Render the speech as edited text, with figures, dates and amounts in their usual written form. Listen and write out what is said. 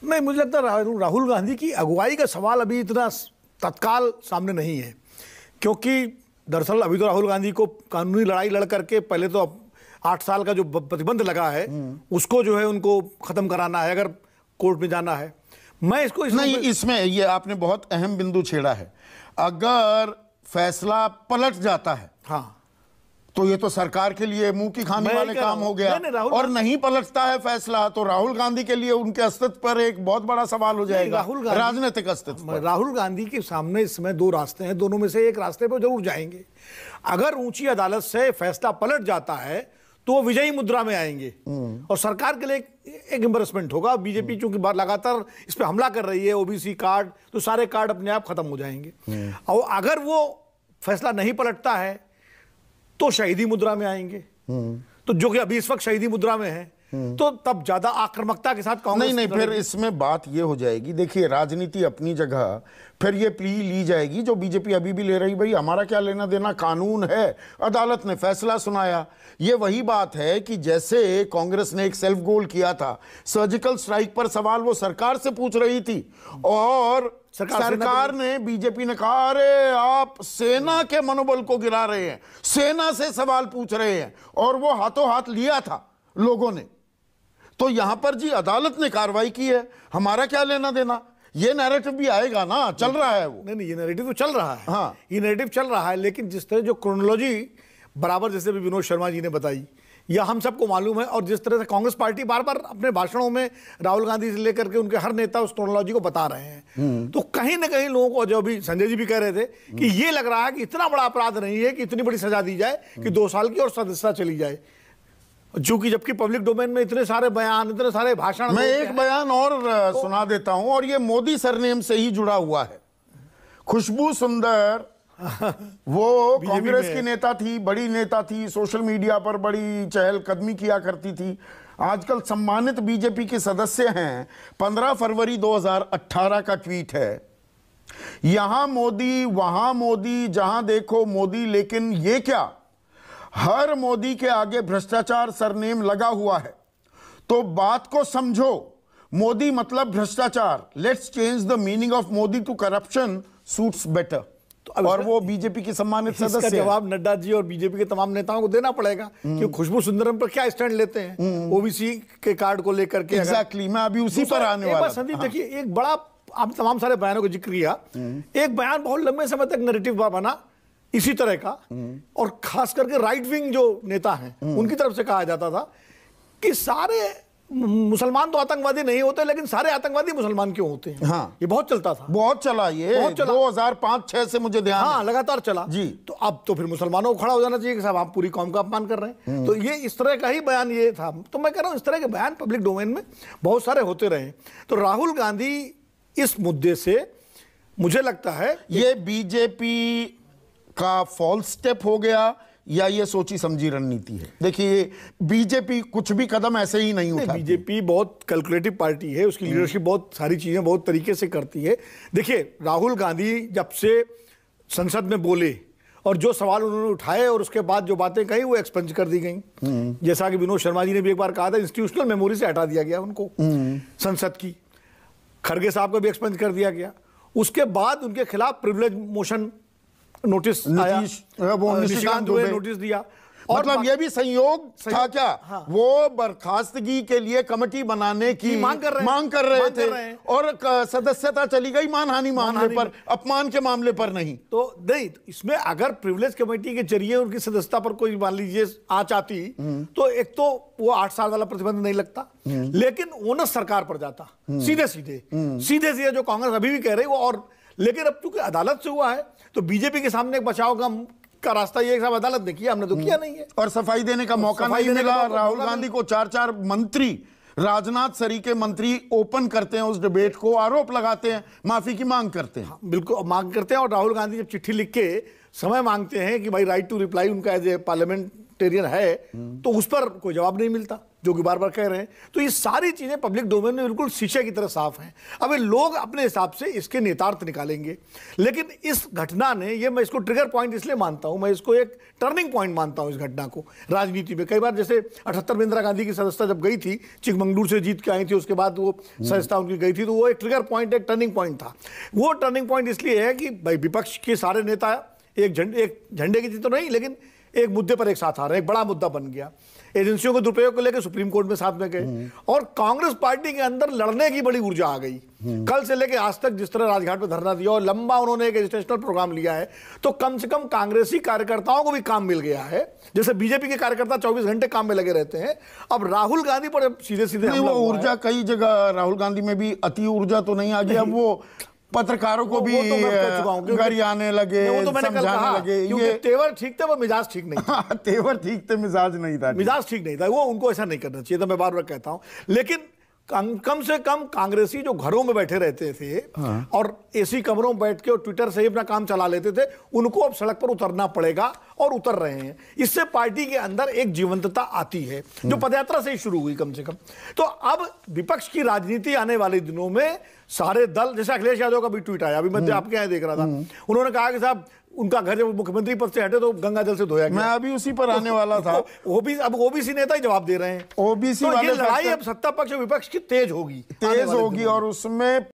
नहीं, मुझे लगता है राहुल गांधी की अगुवाई का सवाल अभी इतना तत्काल सामने नहीं है, क्योंकि दरअसल अभी तो राहुल गांधी को कानूनी लड़ाई लड़ करके पहले तो 8 साल का जो प्रतिबंध लगा है उसको जो है उनको खत्म कराना है, अगर कोर्ट में जाना है। मैं इसको नहीं, इसमें ये आपने बहुत अहम बिंदु छेड़ा है। अगर फैसला पलट जाता है, हाँ, तो ये तो सरकार के लिए मुंह की खाने वाले काम हो गया। और नहीं पलटता है फैसला तो राहुल गांधी के लिए उनके अस्तित्व पर एक बहुत बड़ा सवाल हो जाएगा, राजनीतिक अस्तित्व पर। राहुल गांधी के सामने इस समय 2 रास्ते हैं, दोनों में से एक रास्ते पर जरूर जाएंगे। अगर ऊंची अदालत से फैसला पलट जाता है तो वो विजयी मुद्रा में आएंगे और सरकार के लिए एक एम्बैरेसमेंट होगा। बीजेपी चूंकि लगातार इस पे हमला कर रही है, ओबीसी कार्ड, तो सारे कार्ड अपने आप खत्म हो जाएंगे। और अगर वो फैसला नहीं पलटता है तो शहीदी मुद्रा में आएंगे, तो जो कि अभी इस वक्त शहीदी मुद्रा में है, तो तब ज्यादा आक्रामकता के साथ कांग्रेस नहीं, फिर इसमें बात ये हो जाएगी। देखिए, राजनीति अपनी जगह, फिर ये प्ली ली जाएगी जो बीजेपी अभी भी ले रही, भाई हमारा क्या लेना देना, कानून है, अदालत ने फैसला सुनाया। ये वही बात है कि जैसे कांग्रेस ने एक सेल्फ गोल किया था, सर्जिकल स्ट्राइक पर सवाल वो सरकार से पूछ रही थी और सरकार ने, बीजेपी ने कहा अरे आप सेना के मनोबल को गिरा रहे हैं, सेना से सवाल पूछ रहे हैं, और वो हाथों हाथ लिया था लोगों ने। तो यहां पर जी अदालत ने कार्रवाई की है, हमारा क्या लेना देना। ये नैरेटिव भी आएगा ना, चल रहा है वो। नहीं, ये नैरेटिव तो चल रहा है, हाँ, ये नैरेटिव चल रहा है, लेकिन जिस तरह जो क्रोनोलॉजी बराबर जैसे भी विनोद शर्मा जी ने बताई, या हम सबको मालूम है, और जिस तरह से कांग्रेस पार्टी बार बार अपने भाषणों में राहुल गांधी से लेकर के उनके हर नेता उस क्रोनोलॉजी को बता रहे हैं, तो कहीं ना कहीं लोगों को, जो अभी संजय जी भी कह रहे थे, कि ये लग रहा है कि इतना बड़ा अपराध नहीं है कि इतनी बड़ी सजा दी जाए कि 2 साल की और सदस्यता चली जाए। चूंकि जबकि पब्लिक डोमेन में इतने सारे बयान, इतने सारे भाषण। मैं एक बयान और सुना देता हूं, और ये मोदी सरनेम से ही जुड़ा हुआ है। खुशबू सुंदर वो कांग्रेस की नेता थी, बड़ी नेता थी, सोशल मीडिया पर बड़ी चहलकदमी किया करती थी, आजकल सम्मानित बीजेपी के सदस्य हैं। 15 फरवरी 2018 का ट्वीट है, यहां मोदी वहां मोदी, जहां देखो मोदी, लेकिन ये क्या, हर मोदी के आगे भ्रष्टाचार सरनेम लगा हुआ है, तो बात को समझो, मोदी मतलब भ्रष्टाचार, let's change the meaning of Modi to corruption suits better. और वो बीजेपी की सम्मानित सदस्य। इसका जवाब नड्डा जी और बीजेपी के तमाम नेताओं को देना पड़ेगा कि खुशबू सुंदरम पर क्या स्टैंड लेते हैं ओबीसी के कार्ड को लेकर के। एग्जैक्टली, मैं अभी उसी पर आने वाला। संदीप देखिए, एक बड़ा, आप तमाम सारे बयानों को जिक्र किया, एक बयान बहुत लंबे समय तक नैरेटिव बना इसी तरह का, और खास करके राइट विंग जो नेता हैं उनकी तरफ से कहा जाता था कि सारे मुसलमान तो आतंकवादी नहीं होते, लेकिन सारे आतंकवादी मुसलमान क्यों होते हैं। हाँ, ये बहुत चलता था, बहुत चला, ये 2005-6 से मुझे ध्यान। हाँ, लगातार चला जी। तो अब तो फिर मुसलमानों को खड़ा हो जाना चाहिए कि साहब आप पूरी कौम का अपमान कर रहे हैं। तो ये इस तरह का ही बयान ये था। तो मैं कह रहा हूं, इस तरह के बयान पब्लिक डोमेन में बहुत सारे होते रहे। तो राहुल गांधी इस मुद्दे से मुझे लगता है ये बीजेपी का फॉल्स स्टेप हो गया या ये सोची समझी रणनीति है। देखिए, बीजेपी कुछ भी कदम ऐसे ही नहीं उठाती। बीजेपी बहुत कैलकुलेटिव पार्टी है, उसकी लीडरशिप बहुत सारी चीजें बहुत तरीके से करती है। देखिए, राहुल गांधी जब से संसद में बोले और जो सवाल उन्होंने उठाए और उसके बाद जो बातें कही वो एक्सपंज कर दी गई। जैसा कि विनोद शर्मा जी ने भी एक बार कहा था, इंस्टीट्यूशनल मेमोरी से हटा दिया गया उनको संसद की। खड़गे साहब को भी एक्सपंज कर दिया गया। उसके बाद उनके खिलाफ प्रिविलेज मोशन नोटिस आया, निशिकांत दुबे नोटिस दिया। और मतलब ये भी संयोग था क्या? हाँ। वो बर्खास्तगी के लिए कमेटी बनाने की मांग कर रहे थे और सदस्यता चली गई मानहानि मामले पर, अपमान के मामले पर नहीं। तो नहीं, इसमें अगर प्रिविलेज कमेटी के जरिए उनकी सदस्यता पर कोई मान लीजिए आंच आती तो एक तो वो 8 साल वाला प्रतिबंध नहीं लगता, लेकिन ओनस सरकार पर जाता सीधे सीधे जो कांग्रेस अभी भी कह रही वो। और लेकिन अब चूंकि अदालत से हुआ है तो बीजेपी के सामने एक बचाव का रास्ता ये साहब अदालत ने किया, हमने तो किया नहीं है। और सफाई देने का मौका नहीं मिला। राहुल गांधी को 4 मंत्री, राजनाथ सरी के मंत्री ओपन करते हैं उस डिबेट को, आरोप लगाते हैं, माफी की मांग करते हैं। बिल्कुल मांग करते हैं। और राहुल गांधी जब चिट्ठी लिख के समय मांगते हैं कि भाई राइट टू रिप्लाई उनका एज ए पार्लियामेंट अथॉरिटेरियन है तो उस पर कोई जवाब नहीं मिलता, जो कि बार बार कह रहे हैं। तो ये सारी चीजें पब्लिक डोमेन में बिल्कुल शीशे की तरह साफ हैं। अब ये लोग अपने हिसाब से इसके नेतार्थ निकालेंगे, लेकिन इस घटना ने, ये मैं इसको ट्रिगर पॉइंट इसलिए मानता हूं, मैं इसको एक टर्निंग पॉइंट मानता हूं इस घटना को राजनीति में। कई बार जैसे 78 में इंदिरा गांधी की सदस्यता जब गई थी, चिकमंगलूर से जीत के आई थी, उसके बाद वो सदस्यता उनकी गई थी, तो वो एक ट्रिगर पॉइंट, एक टर्निंग पॉइंट था। वो टर्निंग पॉइंट इसलिए है कि भाई विपक्ष के सारे नेता एक झंडे की थी तो नहीं, लेकिन एक मुद्दे पर एक साथ आ रहे हैं, एक बड़ा मुद्दा बन गया। एजेंसियों के दुरुपयोग को लेकर सुप्रीम कोर्ट में साथ में गए, और कांग्रेस पार्टी के अंदर लड़ने की बड़ी ऊर्जा आ गई। कल से लेकर आज तक जिस तरह राजघाट पर धरना दिया और लंबा उन्होंने एक एजुकेशनल प्रोग्राम लिया है, तो कम से कम कांग्रेसी कार्यकर्ताओं को भी काम मिल गया है। जैसे बीजेपी के कार्यकर्ता 24 घंटे काम में लगे रहते हैं, अब राहुल गांधी पर सीधे सीधे वो ऊर्जा, कई जगह राहुल गांधी में भी अति ऊर्जा तो नहीं आ गई, अब वो पत्रकारों को भी घर आने लगे, वो तो मैंने कल कहा, लगे। ये तेवर ठीक थे, वो मिजाज ठीक नहीं था। तेवर ठीक थे, मिजाज नहीं था, मिजाज ठीक नहीं था। वो उनको ऐसा नहीं करना चाहिए था, मैं बार बार कहता हूं। लेकिन कम से कम कांग्रेसी जो घरों में बैठे रहते थे और एसी कमरों में बैठ के और ट्विटर से ही अपना काम चला लेते थे, उनको अब सड़क पर उतरना पड़ेगा, और उतर रहे हैं। इससे पार्टी के अंदर एक जीवंतता आती है, जो पदयात्रा से ही शुरू हुई कम से कम। तो अब विपक्ष की राजनीति आने वाले दिनों में सारे दल, जैसे अखिलेश यादव का भी ट्वीट आया, अभी मैं आपके यहाँ देख रहा था, उन्होंने कहा कि साहब उनका घर जब मुख्यमंत्री पद से हटे तो गंगा जल से धोया गया। मैं अभी उसी पर आने वाला था। अब ओबीसी नेता ही जवाब दे रहे हैं। ओबीसी तो वाले ये लड़ाई अब सत्ता पक्ष और विपक्ष की तेज होगी, और उसमें